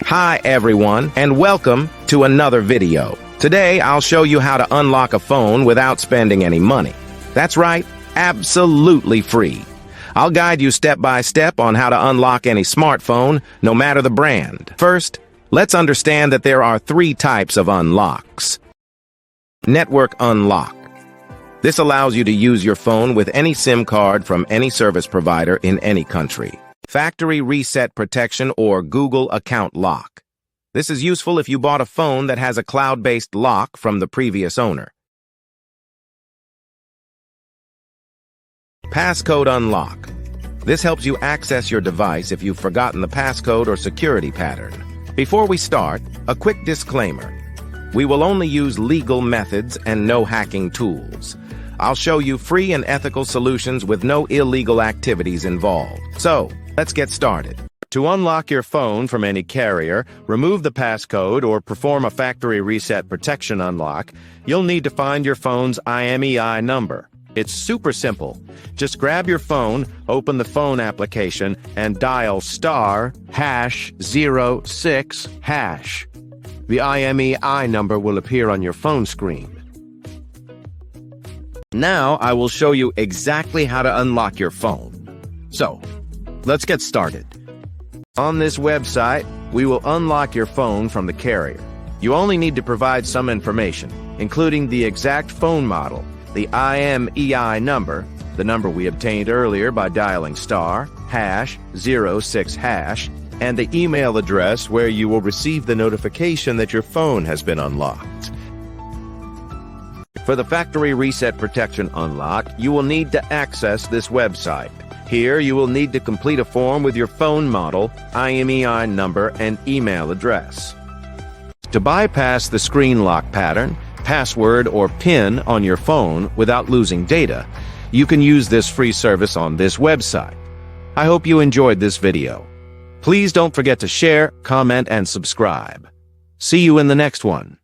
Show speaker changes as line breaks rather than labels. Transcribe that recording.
Hi everyone, and welcome to another video. Today I'll show you how to unlock a phone without spending any money. That's right, absolutely free. I'll guide you step by step on how to unlock any smartphone, no matter the brand. First, let's understand that there are three types of unlocks. Network unlock. This allows you to use your phone with any SIM card from any service provider in any country. Factory reset protection or Google account lock. This is useful if you bought a phone that has a cloud-based lock from the previous owner. Passcode unlock. This helps you access your device if you've forgotten the passcode or security pattern. Before we start, a quick disclaimer. We will only use legal methods and no hacking tools. I'll show you free and ethical solutions with no illegal activities involved. So, let's get started. To unlock your phone from any carrier, remove the passcode, or perform a factory reset protection unlock, you'll need to find your phone's IMEI number. It's super simple. Just grab your phone, open the phone application, and dial *#06#. The IMEI number will appear on your phone screen. Now I will show you exactly how to unlock your phone. So, let's get started. On this website, we will unlock your phone from the carrier. You only need to provide some information, including the exact phone model, the IMEI number, the number we obtained earlier by dialing *#06#, and the email address where you will receive the notification that your phone has been unlocked. For the factory reset protection unlock, you will need to access this website. Here, you will need to complete a form with your phone model, IMEI number, and email address. To bypass the screen lock pattern, password, or PIN on your phone without losing data, you can use this free service on this website. I hope you enjoyed this video. Please don't forget to share, comment, and subscribe. See you in the next one.